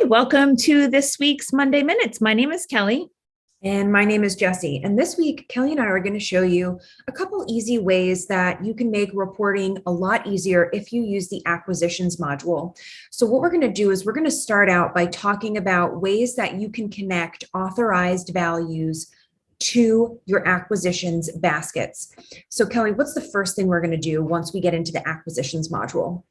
welcome to this week's Monday Minutes. My name is Kelly. And my name is Jessie. And this week, Kelly and I are going to show you a couple easy ways that you can make reporting a lot easier if you use the acquisitions module. So what we're going to do is we're going to start out by talking about ways that you can connect authorized values to your acquisitions baskets. So Kelly, what's the first thing we're going to do once we get into the acquisitions module?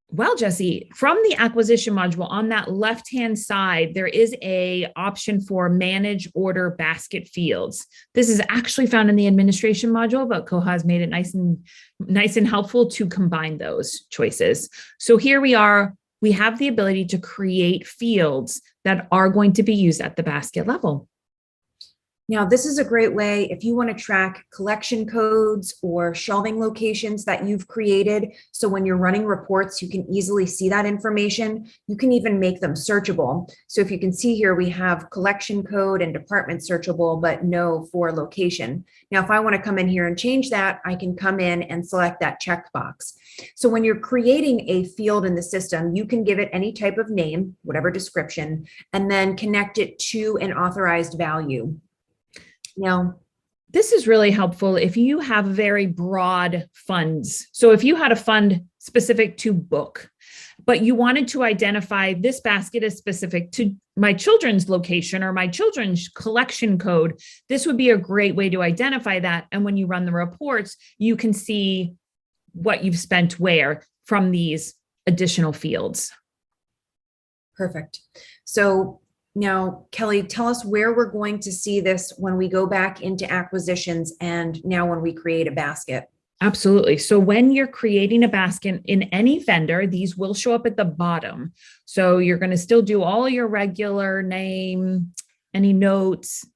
Well, Jessie, from the acquisition module on that left-hand side, there is a option for manage order basket fields. This is actually found in the administration module, but Koha has made it nice and helpful to combine those choices. So here we are, we have the ability to create fields that are going to be used at the basket level. Now, this is a great way if you want to track collection codes or shelving locations that you've created. So when you're running reports, you can easily see that information. You can even make them searchable. So if you can see here, we have collection code and department searchable, but no for location. Now, if I want to come in here and change that, I can come in and select that checkbox. So when you're creating a field in the system, you can give it any type of name, whatever description, and then connect it to an authorized value. Now, this is really helpful if you have very broad funds. So if you had a fund specific to book, but you wanted to identify this basket is specific to my children's location or my children's collection code, this would be a great way to identify that. And when you run the reports, you can see what you've spent where from these additional fields. Perfect. So now, Kelly, tell us where we're going to see this when we go back into acquisitions and now when we create a basket. Absolutely. So when you're creating a basket in any vendor, these will show up at the bottom. So you're going to still do all your regular name, any notes,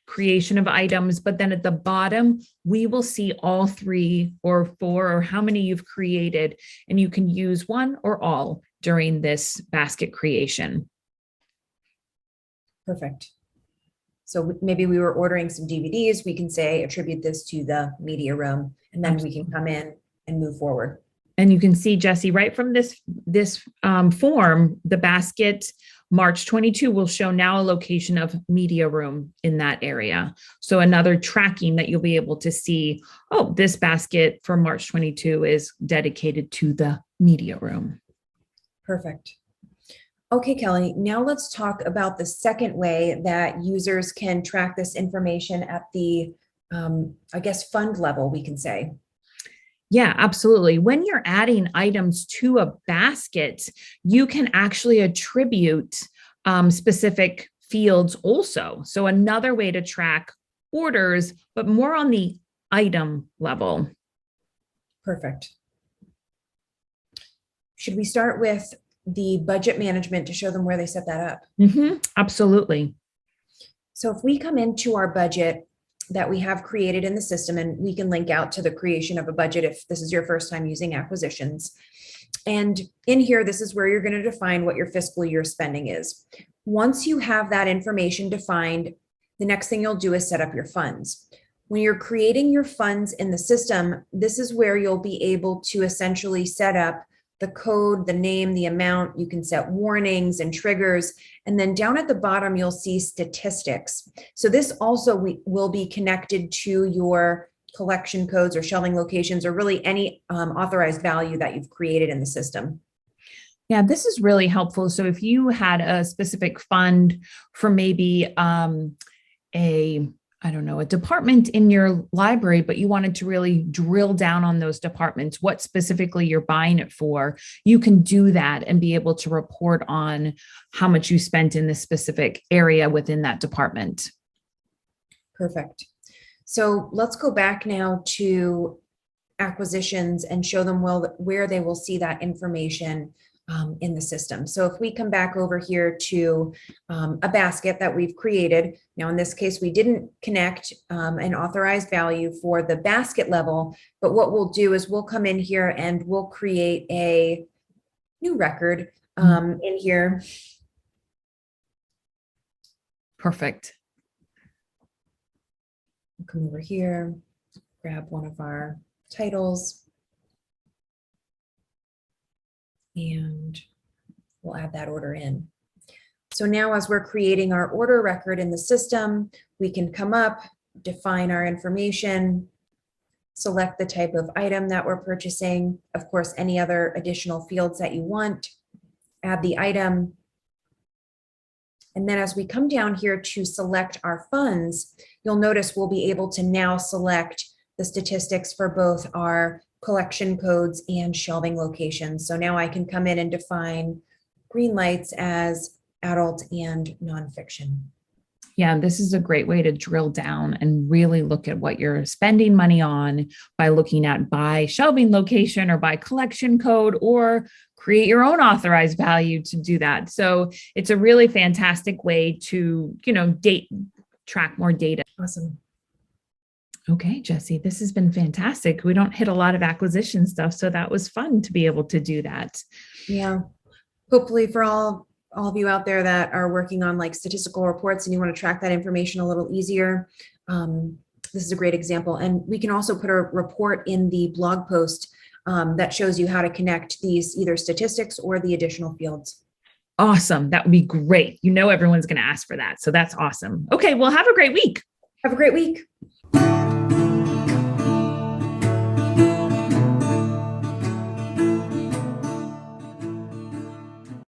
creation of items, but then at the bottom, we will see all 3 or 4 or how many you've created, and you can use one or all during this basket creation. Perfect. So maybe we were ordering some DVDs. We can say attribute this to the media room, and then we can come in and move forward. And you can see, Jessie, right from this form, the basket March 22 will show now a location of media room in that area. So another tracking that you'll be able to see, oh, this basket for March 22 is dedicated to the media room. Perfect. Okay, Kelly, now let's talk about the second way that users can track this information at the, fund level, we can say. Yeah, absolutely. When you're adding items to a basket, you can actually attribute specific fields also. So another way to track orders, but more on the item level. Perfect. Should we start with the budget management to show them where they set that up? Absolutely. So if we come into our budget that we have created in the system, and we can link out to the creation of a budget if this is your first time using acquisitions. And in here, this is where you're going to define what your fiscal year spending is. Once you have that information defined, the next thing you'll do is set up your funds. When you're creating your funds in the system, this is where you'll be able to essentially set up the code, the name, the amount. You can set warnings and triggers. And then down at the bottom, you'll see statistics. So this also will be connected to your collection codes or shelving locations, or really any authorized value that you've created in the system. Yeah, this is really helpful. So if you had a specific fund for maybe a department in your library, but you wanted to really drill down on those departments, what specifically you're buying it for, you can do that and be able to report on how much you spent in this specific area within that department. Perfect. So let's go back now to acquisitions and show them where they will see that information in the system. So if we come back over here to a basket that we've created, now in this case, we didn't connect an authorized value for the basket level, but what we'll do is we'll come in here and we'll create a new record in here. Perfect. We'll come over here, grab one of our titles, and we'll add that order in. So now as we're creating our order record in the system, we can come up, define our information, select the type of item that we're purchasing, of course, any other additional fields that you want, add the item. And then as we come down here to select our funds, you'll notice we'll be able to now select the statistics for both our collection codes and shelving locations. So now I can come in and define green lights as adult and nonfiction. Yeah, this is a great way to drill down and really look at what you're spending money on by looking at by shelving location or by collection code, or create your own authorized value to do that. So it's a really fantastic way to, track more data. Awesome. Okay, Jessie, this has been fantastic. We don't hit a lot of acquisition stuff, so that was fun to be able to do that. Yeah. Hopefully for all of you out there that are working on like statistical reports and you want to track that information a little easier, this is a great example. And we can also put a report in the blog post that shows you how to connect these either statistics or the additional fields. Awesome. That would be great. Everyone's going to ask for that. So that's awesome. Okay, well, have a great week. Have a great week.